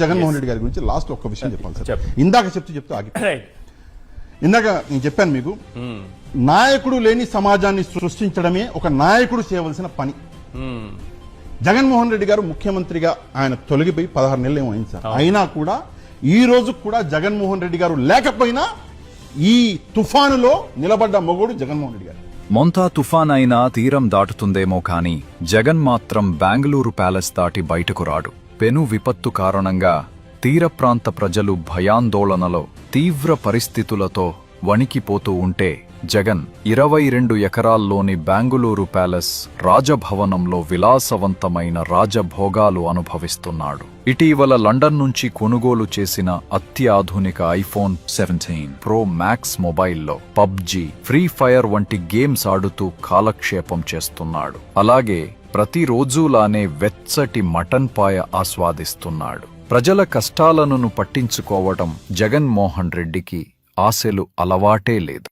జగన్మోహన్ రెడ్డి గారి గురించి లాస్ట్ ఒక్క విషయం చెప్పాలి సార్. ఇందాక చెప్తూ ఆగి ఇందాక నేను చెప్పాను మీకు, నాయకుడు లేని సమాజాన్ని సృష్టించడమే ఒక నాయకుడు చేయవలసిన పని. జగన్మోహన్ రెడ్డి గారు ముఖ్యమంత్రిగా ఆయన తొలగిపోయి 16 నెలలు ఏమో అయింది సార్. అయినా కూడా ఈ రోజు కూడా జగన్మోహన్ రెడ్డి గారు లేకపోయినా ఈ తుఫానులో నిలబడ్డ మొగోడు జగన్మోహన్ రెడ్డి గారు. మొంతా తుఫాన్ అయినా తీరం దాటుతుందేమో కాని జగన్ మాత్రం బెంగళూరు ప్యాలెస్ దాటి బయటకు రాడు. పెను విపత్తు కారణంగా తీర ప్రాంత ప్రజలు భయాందోళనలో తీవ్ర పరిస్థితులతో వణికిపోతూ ఉంటే జగన్ 22 ఎకరాల్లోని బెంగళూరు ప్యాలెస్ రాజభవనంలో విలాసవంతమైన రాజభోగాలు అనుభవిస్తున్నాడు. ఇటీవల లండన్ నుంచి కొనుగోలు చేసిన అత్యాధునిక ఐఫోన్ 17 ప్రో మ్యాక్స్ మొబైల్లో పబ్జీ, ఫ్రీ ఫైర్ వంటి గేమ్స్ ఆడుతూ కాలక్షేపం చేస్తున్నాడు. అలాగే ప్రతిరోజులానే వెచ్చటి మటన్ పాయ ఆస్వాదిస్తున్నాడు. ప్రజల కష్టాలను పట్టించుకోవడం జగన్మోహన్ రెడ్డికి ఆశలు అలవాటే లేదు.